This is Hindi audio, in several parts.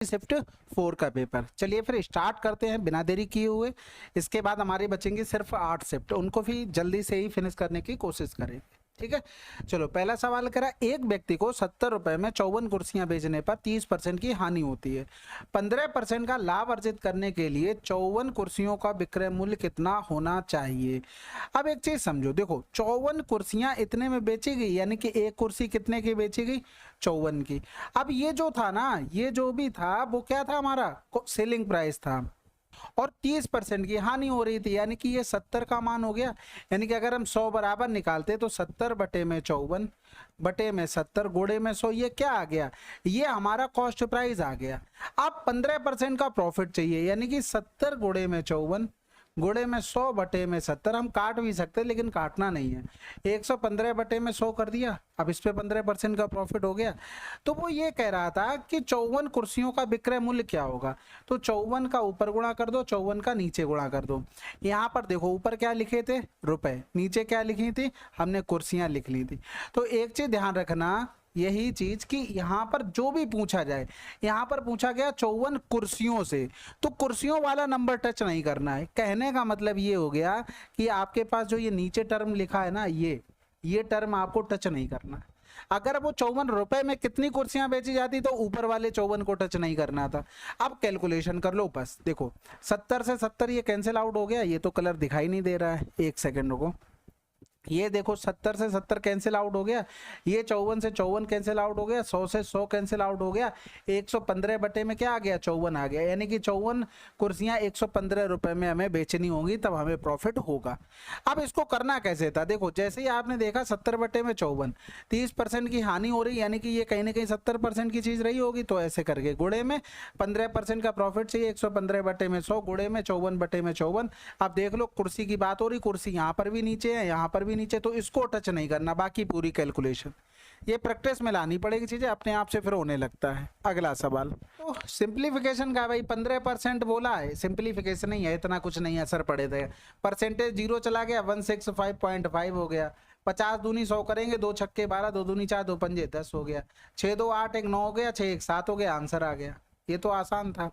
की शिफ्ट 4 का पेपर। चलिए फिर स्टार्ट करते हैं बिना देरी किए हुए। इसके बाद हमारे बचेंगे सिर्फ 8 शिफ्ट, उनको भी जल्दी से ही फिनिश करने की कोशिश करें। ठीक है, चलो पहला सवाल करा, एक व्यक्ति को 70 रुपए में 54 कुर्सियां बेचने पर 30% की हानि होती है। 15% का लाभ अर्जित करने के लिए 54 कुर्सियों का विक्रय मूल्य कितना होना चाहिए। अब एक चीज समझो, देखो 54 कुर्सियां इतने में बेची गई, यानी कि एक कुर्सी कितने की बेची गई, 54 की। अब ये जो था ना, ये जो भी था वो क्या था, हमारा सेलिंग प्राइस था, और 30% की हानि हो रही थी, यानी कि ये 70 का मान हो गया। यानी कि अगर हम 100 बराबर निकालते तो 70 बटे में 54 बटे में 70 गुणे में 100, ये क्या आ गया, ये हमारा कॉस्ट प्राइस आ गया। अब 15% का प्रॉफिट चाहिए, यानी कि 70 गुणे में 54 गुणे में 100 बटे में 70। हम काट भी सकते हैं लेकिन काटना नहीं है। 115 बटे में 100 कर दिया, अब इस पे 15% का प्रॉफिट हो गया। तो वो ये कह रहा था कि 54 कुर्सियों का विक्रय मूल्य क्या होगा, तो 54 का ऊपर गुणा कर दो, 54 का नीचे गुणा कर दो। यहाँ पर देखो ऊपर क्या लिखे थे, रुपए, नीचे क्या लिखी थी, हमने कुर्सियां लिख ली थी। तो एक चीज ध्यान रखना, यही चीज कि यहाँ पर जो भी पूछा जाए, यहाँ पर पूछा गया 54 कुर्सियों से, तो कुर्सियों वाला नंबर टच नहीं करना है। कहने का मतलब ये हो गया कि आपके पास जो ये नीचे टर्म लिखा है ना, ये टर्म आपको टच नहीं करना। अगर वो 54 रुपए में कितनी कुर्सियां बेची जाती तो ऊपर वाले 54 को टच नहीं करना था। अब कैलकुलेशन कर लो बस, देखो 70 से 70 ये कैंसिल आउट हो गया, ये तो कलर दिखाई नहीं दे रहा है, एक सेकेंड रुको, ये देखो 70 से 70 कैंसिल आउट हो गया, ये 54 से 54 कैंसिल आउट हो गया, 100 से 100 कैंसिल आउट हो गया, 115 बटे में क्या आ गया, 54 आ गया। यानी कि 54 कुर्सियां 115 रुपए में हमें बेचनी होंगी, तब हमें प्रॉफिट होगा। अब इसको करना कैसे था, देखो जैसे ही आपने देखा 70 बटे में 54, 30% की हानि हो रही, यानी कि ये कहीं ना कहीं 70% की चीज रही होगी, तो ऐसे करके गुणे में 15% का प्रॉफिट चाहिए, 115 बटे में 100 गुणे में 54 बटे में 54। अब देख लो कुर्सी की बात हो रही, कुर्सी यहाँ पर भी नीचे है, यहाँ पर भी नीचे, तो इसको टच नहीं करना, बाकी पूरी कैलकुलेशन ये प्रैक्टिस में लानी पड़ेगी, चीजें अपने आप से फिर होने लगता है। अगला सवाल, तो सिंप्लीफिकेशन का भाई 15% बोला है, सिंप्लीफिकेशन नहीं है, इतना कुछ नहीं असर पड़े थे। परसेंटेज 0 चला गया, 165.5 हो गया। 50 दूनी 100 करेंगे, 2 छक्के 12, 2 दूनी 4, 2 पंजे 10 हो गया। 6 2 8 1 9 हो गया, 6 1 7 हो गया, आंसर आ गया। ये तो आसान था।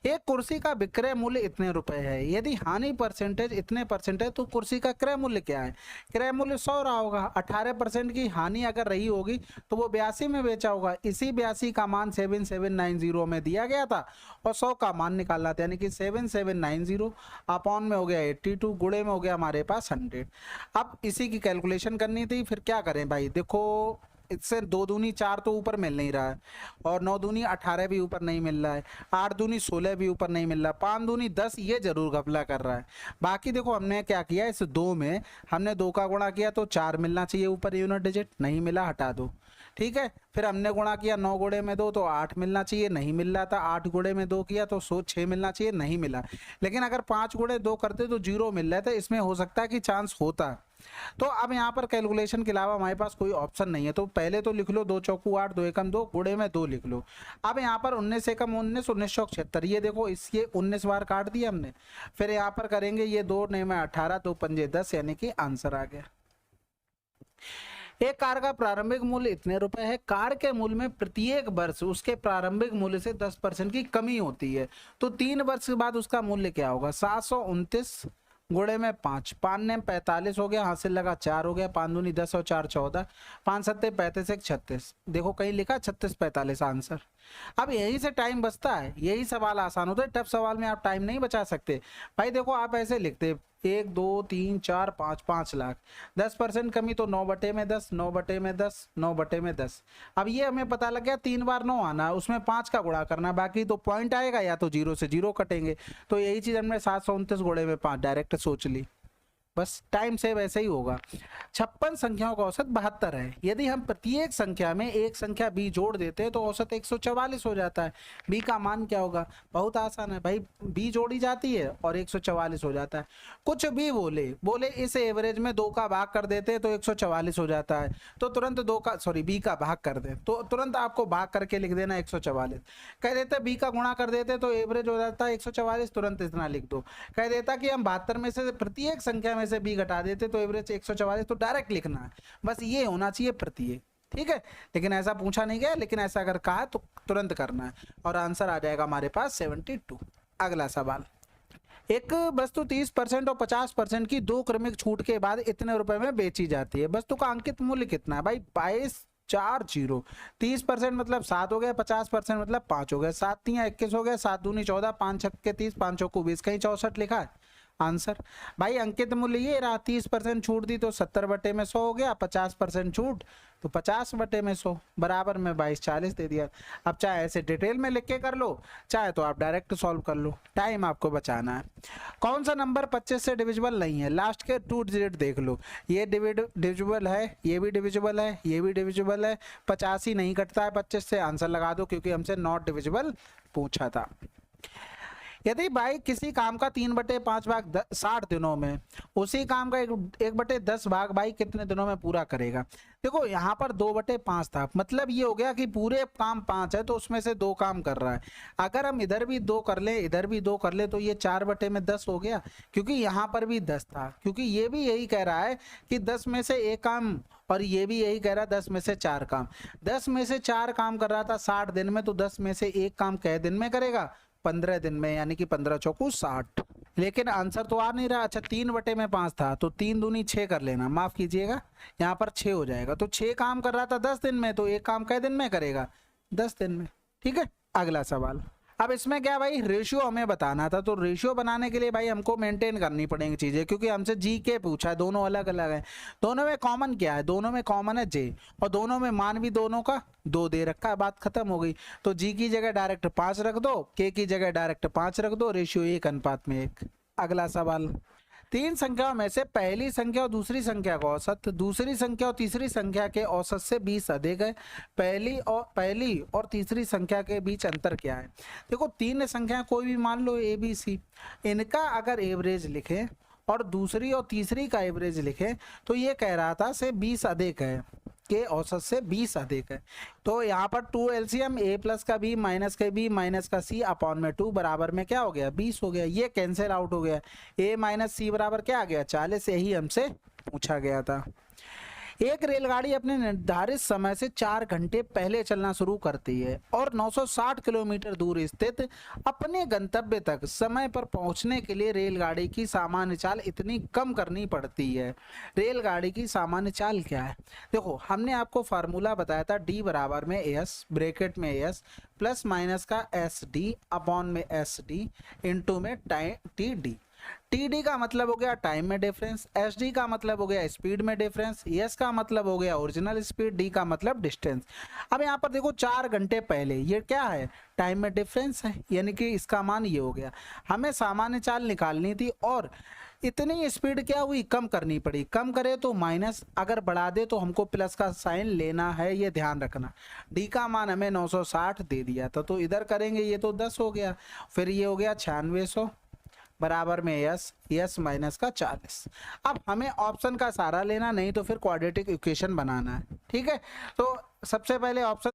एक कुर्सी का विक्रय मूल्य इतने रुपए है, यदि हानि परसेंटेज इतने परसेंट है तो कुर्सी का क्रय मूल्य क्या है, क्रय मूल्य 100 रहा होगा। 18% की हानि अगर रही होगी तो वो 82 में बेचा होगा। इसी 82 का मान 7790 में दिया गया था और 100 का मान निकालना था, यानी कि 7790 अपॉन में हो गया 82, गुणे में हो गया हमारे पास 100। अब इसी की कैलकुलेशन करनी थी, फिर क्या करें भाई, देखो इससे 2 दूनी 4 तो ऊपर मिल नहीं रहा है, और 9 दूनी 18 भी ऊपर नहीं मिल रहा है, 8 दूनी 16 भी ऊपर नहीं मिल रहा, 5 दूनी 10 ये जरूर घपला कर रहा है। बाकी देखो हमने क्या किया, इस 2 में हमने 2 का गुणा किया तो 4 मिलना चाहिए ऊपर यूनिट डिजिट, नहीं मिला, हटा दो। ठीक है, फिर हमने गुणा किया 9 गुणे में 2 तो 8 मिलना चाहिए, नहीं मिल रहा था। 8 गुणे में 2 किया तो 6 मिलना चाहिए, नहीं मिला। लेकिन अगर 5 गुणे 2 करते तो 0 मिल रहा था, इसमें हो सकता है कि चांस होता। तो अब यहाँ पर कैलकुलेशन के अलावा हमारे पास कोई ऑप्शन नहीं है, तो पहले तो लिख लो 2 चौकू 8, 2 एकम 2, गुणे में 2 लिख लो। अब यहाँ पर 19 एकम 19, 1976, ये देखो इसके 19 बार काट दिया हमने। फिर यहाँ पर करेंगे ये 2 9 में 18, 2 पंजे 10, यानी कि आंसर आ गया। एक कार का प्रारंभिक मूल्य इतने रुपए है, कार के मूल्य में प्रत्येक वर्ष उसके प्रारंभिक मूल्य से 10% की कमी होती है, तो 3 वर्ष के बाद उसका मूल्य क्या होगा। 729 गुणे में 5, 5 ने 45 हो गया, हासिल लगा 4 हो गया, 5 दूनी 10 और 4 14, 5 सत्ते 35 1 36, देखो कहीं लिखा 36 45 आंसर। अब यहीं से टाइम बचता है, यही सवाल आसान होता है, टफ सवाल में आप टाइम नहीं बचा सकते भाई। देखो आप ऐसे लिखते 1 2 3 4 5, 5 लाख, 10% कमी तो 9 बटे में 10, 9 बटे में 10, 9 बटे में 10। अब ये हमें पता लग गया 3 बार 9 आना, उसमें 5 का गुणा करना, बाकी तो पॉइंट आएगा या तो 0 से 0 कटेंगे। तो यही चीज हमने 729 गुणे में 5 डायरेक्ट सोच ली, बस टाइम से वैसे ही होगा। 56 संख्याओं का औसत 72 है, यदि हम प्रत्येक संख्या में एक संख्या b जोड़ देते हैं तो औसत 144 हो जाता है। b का मान क्या होगा, बहुत आसान है भाई, b जोड़ी जाती है और 144 हो जाता है। कुछ भी बोले इस एवरेज में 2 का भाग कर देते हैं तो 144 हो जाता है, तो तुरंत b का भाग कर दे तो तुरंत आपको भाग करके लिख देना 144। कह देते b का गुणा कर देते तो एवरेज हो जाता है 144, तुरंत इतना लिख दो। कह देता कि हम 72 में से प्रत्येक संख्या में से b घटा देते तो एवरेज 144, तो डायरेक्ट लिखना है, बस ये होना चाहिए प्रत्येक। ठीक है, लेकिन ऐसा पूछा नहीं गया, लेकिन ऐसा अगर कहा तो तुरंत करना है और आंसर आ जाएगा हमारे पास 72। अगला सवाल, एक वस्तु 30% और 50% की दो क्रमिक छूट के बाद इतने रुपए में बेची जाती है, वस्तु का अंकित मूल्य कितना है भाई? 2240। 30% मतलब 7 हो गया, 50% मतलब 5 हो गया, 7 तिया 21 हो गया, 7 दूनी 14, 5 छक्के 30, 5 चौको 20, कहीं 64 लिखा है आंसर। भाई अंकित मूल्य ये रहा, 30% छूट दी तो 70/100 हो गया, 50% छूट तो 50/100 बराबर में 2240 दे दिया। अब चाहे ऐसे डिटेल में लिख के कर लो, चाहे तो आप डायरेक्ट सॉल्व कर लो, टाइम आपको बचाना है। कौन सा नंबर 25 से डिविजिबल नहीं है? लास्ट के 2 डिजिट देख लो, ये डिविजिबल है, ये भी डिविजिबल है, ये भी डिविजिबल है, 85 नहीं कटता है 25 से, आंसर लगा दो क्योंकि हमसे नॉट डिविजिबल पूछा था। यदि भाई किसी काम का 3/5 भाग 60 दिनों में, उसी काम का 1/10 भाग भाई कितने दिनों में पूरा करेगा? देखो यहाँ पर 2/5 था, मतलब ये हो गया कि पूरे काम 5 है तो उसमें से 2 काम कर रहा है। अगर हम इधर भी 2 कर ले, इधर भी 2 कर ले तो ये 4/10 हो गया, क्योंकि यहाँ पर भी 10 था, क्योंकि ये भी यही कह रहा है कि 10 में से 1 काम, और ये भी यही कह रहा है 10 में से 4 काम। 10 में से 4 काम कर रहा था 60 दिन में, तो 10 में से 1 काम कै दिन में करेगा? 15 दिन में, यानी कि 15 चौको 60। लेकिन आंसर तो आ नहीं रहा। अच्छा 3/5 था तो 3 दूनी 6 कर लेना, माफ कीजिएगा, यहाँ पर 6 हो जाएगा। तो 6 काम कर रहा था 10 दिन में, तो 1 काम कै दिन में करेगा? 10 दिन में। ठीक है, अगला सवाल। अब इसमें क्या भाई, रेशियो हमें बताना था, तो रेशियो बनाने के लिए भाई हमको मेंटेन करनी पड़ेंगी चीजें, क्योंकि हमसे जी के पूछा है, दोनों अलग अलग है। दोनों में कॉमन क्या है? दोनों में कॉमन है जे, और दोनों में मान भी दोनों का 2 दे रखा है, बात खत्म हो गई। तो जी की जगह डायरेक्ट 5 रख दो, के की जगह डायरेक्ट 5 रख दो, रेशियो 1:1। अगला सवाल, 3 संख्याओं में से पहली संख्या और दूसरी संख्या का औसत दूसरी संख्या और तीसरी संख्या के औसत से 20 अधिक है, पहली और तीसरी संख्या के बीच अंतर क्या है? देखो 3 संख्या कोई भी मान लो ए बी सी, इनका अगर एवरेज लिखें और दूसरी और तीसरी का एवरेज लिखें तो ये कह रहा था से 20 अधिक है, के औसत से 20 अधिक है। तो यहाँ पर 2 एलसीएम, a प्लस का b माइनस का b माइनस का c अपॉन में 2 बराबर में क्या हो गया? 20 हो गया। ये कैंसिल आउट हो गया, a माइनस c बराबर क्या आ गया? 40। यही हमसे पूछा गया था। एक रेलगाड़ी अपने निर्धारित समय से 4 घंटे पहले चलना शुरू करती है और 960 किलोमीटर दूर स्थित अपने गंतव्य तक समय पर पहुंचने के लिए रेलगाड़ी की सामान्य चाल इतनी कम करनी पड़ती है। रेलगाड़ी की सामान्य चाल क्या है? देखो हमने आपको फार्मूला बताया था, डी बराबर में एस, ब्रैकेट में एस प्लस माइनस का एस डी अपॉन में एस डी इंटू में टाइम टी डी। टीडी का मतलब हो गया टाइम में डिफरेंस, एसडी का मतलब हो गया स्पीड में डिफरेंस, एस का मतलब हो गया ओरिजिनल स्पीड, डी का मतलब डिस्टेंस। अब यहाँ पर देखो 4 घंटे पहले, ये क्या है? टाइम में डिफरेंस है, यानी कि इसका मान ये हो गया। हमें सामान्य चाल निकालनी थी और इतनी स्पीड क्या हुई? कम करनी पड़ी। कम करे तो माइनस, अगर बढ़ा दे तो हमको प्लस का साइन लेना है, ये ध्यान रखना। डी का मान हमें 960 दे दिया था, तो इधर करेंगे ये तो 10 हो गया, फिर ये हो गया 9600 बराबर में यस माइनस का 40। अब हमें ऑप्शन का सहारा लेना, नहीं तो फिर क्वाड्रेटिक इक्वेशन बनाना है। ठीक है, तो सबसे पहले ऑप्शन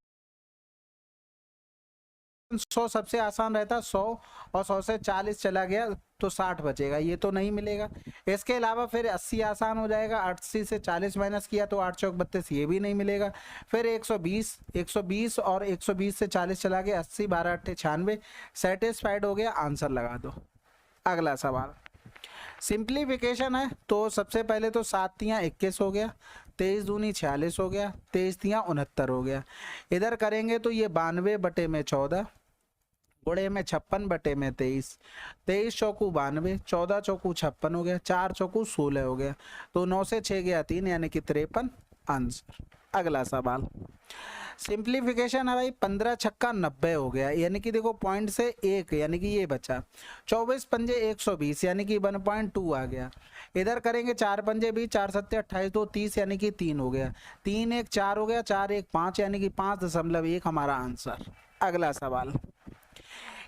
100 सबसे आसान रहता, 100 और 100 से 40 चला गया तो 60 बचेगा, ये तो नहीं मिलेगा। इसके अलावा फिर 80 आसान हो जाएगा, 80 से 40 माइनस किया तो 8 चौक 32, ये भी नहीं मिलेगा। फिर 120 और 120 से 40 चला गया 80, 12 8 96, सेटिस्फाइड हो गया, आंसर लगा दो। अगला सवाल सिंप्लीफिकेशन है, तो सबसे पहले तो 7 तियां 21 हो गया, 23 दूनी 46 हो गया, 23 तियां 69 हो गया। इधर करेंगे तो ये 92/14 गुणे में 56/23, 23 चौकू 92, 14 चौकू 56 हो गया, 4 चौकू 16 हो गया, तो 9 से 6 गया 3, यानी कि 53 आंसर। अगला सवाल सिंप्लीफिकेशन है भाई, 15 छक्का 90 हो गया, यानी कि देखो पॉइंट से 1, यानी कि ये बचा। 24 पंजे 120, यानी कि 1.2 आ गया। इधर करेंगे 4 पंजे 20, 4 सत्ते 28, 2 30, यानी कि 3 हो गया। 3 1 4 हो गया, 4 1 5, यानी कि 5.1 हमारा आंसर। अगला सवाल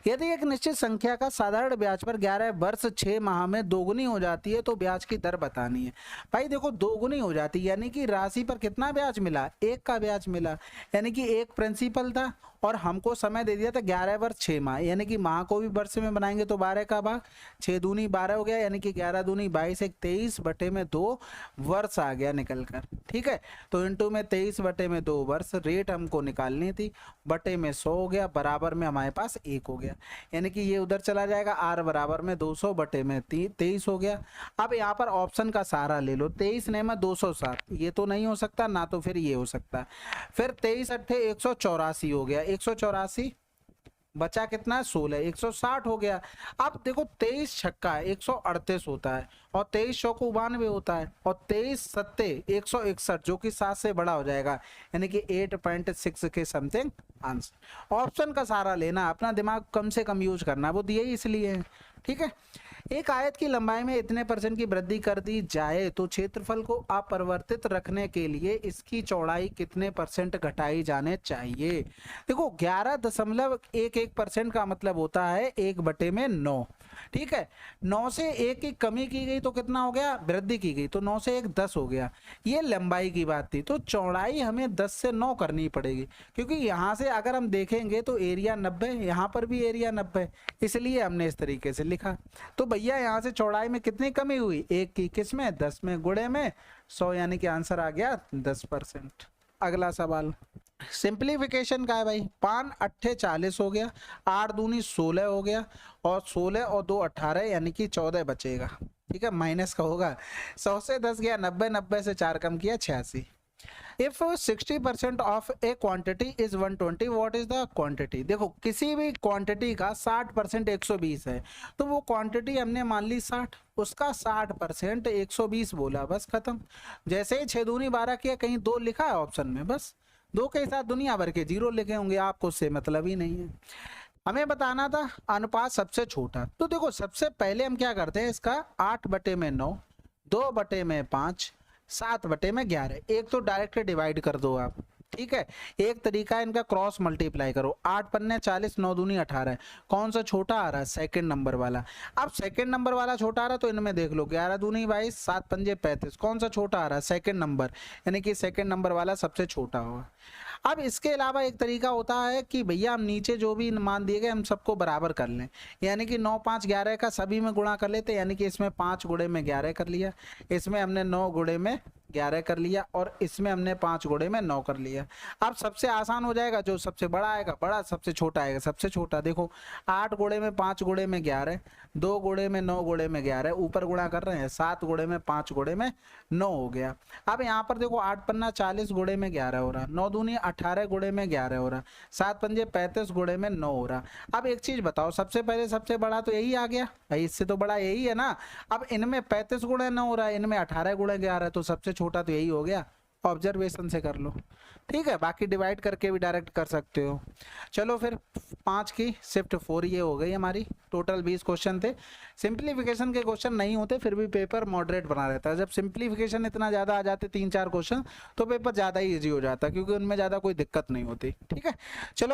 यदि एक निश्चित संख्या का साधारण ब्याज पर 11 वर्ष 6 माह में दोगुनी हो जाती है तो ब्याज की दर बतानी है। भाई देखो दोगुनी हो जाती है यानी कि राशि पर कितना ब्याज मिला, 1 का ब्याज मिला, यानी कि 1 प्रिंसिपल था और हमको समय दे दिया था 11 वर्ष 6 माह, यानी कि माह को भी वर्ष में बनाएंगे तो 12 का भाग 6 दूनी 12 हो गया, यानी कि 11 दूनी 22, 23 बटे में 2 वर्ष आ गया निकल कर। ठीक है, तो इंटू में 23 बटे में 2 वर्ष, रेट हमको निकालनी थी, बटे में 100 हो गया, बराबर में हमारे पास 1 हो गया, यानी कि ये उधर चला जाएगा, आर बराबर में 200 बटे में 23 हो गया। अब यहाँ पर ऑप्शन का सहारा ले लो, 23 ने में 207, ये तो नहीं हो सकता ना, तो फिर ये हो सकता है, फिर 23 अट्ठे 184 हो गया, 184 बचा कितना है 16, 160 हो गया। अब देखो 23 छक्का 138 होता है और 23 चौको 92 होता है और 23 सत्ते 161 जो कि 7 से बड़ा हो जाएगा, यानी कि 8.6 के समथिंग आंसर। ऑप्शन का सहारा लेना, अपना दिमाग कम से कम यूज करना, वो दिए ही इसलिए है। ठीक है, एक आयत की लंबाई में इतने % की वृद्धि कर दी जाए तो क्षेत्रफल को अपरिवर्तित रखने के लिए इसकी चौड़ाई कितने % घटाई जाने चाहिए। देखो 11.11% का मतलब होता है 1/9। ठीक है, 9 से 1 की कमी की गई तो कितना हो गया, वृद्धि की गई, तो 9 से 1 10 हो गया। ये लंबाई की बात थी, तो चौड़ाई हमें 10 से 9 करनी पड़ेगी, क्योंकि यहाँ से अगर हम देखेंगे तो एरिया 90, यहाँ पर भी एरिया 90, इसलिए हमने इस तरीके से लिखा। तो भैया यहाँ से चौड़ाई में कितनी कमी हुई, 1 की, किस में, 10 में, गुणे में 100, यानी कि आंसर आ गया 10%। अगला सवाल सिंप्लीफिकेशन का है भाई, 5 अट्ठे 40 हो गया, 8 दूनी 16 हो गया और 16 और 2 18, यानी कि 14 बचेगा। ठीक है, माइनस का होगा, 100 से 10 गया 90, 90 से 4 कम किया 86। If 60% of a quantity is 120, what is the quantity? देखो किसी भी क्वांटिटी का 60% 120 है, तो वो क्वांटिटी हमने मान ली 60, उसका 60% 120 बोला, बस खत्म। जैसे ही 6 दूनी 12 किया, कहीं 2 लिखा है ऑप्शन में, बस 2 के साथ दुनिया भर के 0 लिखे होंगे, आपको उससे मतलब ही नहीं है। हमें बताना था अनुपात सबसे छोटा, तो देखो सबसे पहले हम क्या करते हैं, इसका 8/9, 2/5, 7/11, एक तो डायरेक्ट डिवाइड कर दो आप। ठीक है, एक तरीका है इनका क्रॉस मल्टीप्लाई करो, 8 पन्ने 40, 9 दूनी 18, कौन सा छोटा आ रहा है, सेकंड नंबर वाला। अब सेकंड नंबर वाला छोटा आ रहा है तो इनमें देख लो, 11 दूनी 22, 7 पंजे 35, कौन सा छोटा आ रहा है, सेकंड नंबर, यानी कि सेकंड नंबर वाला सबसे छोटा होगा। अब इसके अलावा एक तरीका होता है कि भैया हम नीचे जो भी मान दिए गए हम सबको बराबर कर लें, यानी कि 9 5 11 का सभी में गुणा कर लेते, यानी कि इसमें 5 गुणे में 11 कर लिया, इसमें हमने 9 गुणे में 11 कर लिया और इसमें हमने 5 गुणे में 9 कर लिया। अब सबसे आसान हो जाएगा, जो सबसे बड़ा आएगा बड़ा, सबसे छोटा आएगा सबसे छोटा। देखो 8 गुणे में 5 गुणे में 11, 2 गुणे में 9 गुणे में 11, ऊपर गुणा कर रहे हैं, 7 गुणे में 5 गुणे में 9 हो गया। अब यहाँ पर देखो 8 पन्ना 40 गुणे में 11 हो रहा, 9 दूनी 18 गुणे में 11 हो रहा, 7 पंजे 35 गुणे में 9 हो रहा। अब एक चीज बताओ, सबसे पहले सबसे बड़ा तो यही आ गया भाई, इससे तो बड़ा यही है ना। अब इनमें 35 गुणे 9 हो रहा है, इनमें 18 गुणे 11 है, तो सबसे छोटा तो यही हो गया, ऑब्जर्वेशन से कर लो। ठीक है, बाकी डिवाइड करके भी डायरेक्ट कर सकते हो। चलो फिर 5 की शिफ्ट 4 ये हो गई हमारी। टोटल 20 क्वेश्चन थे। सिंप्लीफिकेशन के क्वेश्चन नहीं होते फिर भी पेपर मॉडरेट बना रहता है। जब सिंप्लीफिकेशन इतना ज़्यादा आ जाते 3-4 क्वेश्चन, तो पेपर ज़्यादा ही ईजी हो जाता है, क्योंकि उनमें ज़्यादा कोई दिक्कत नहीं होती। ठीक है, चलो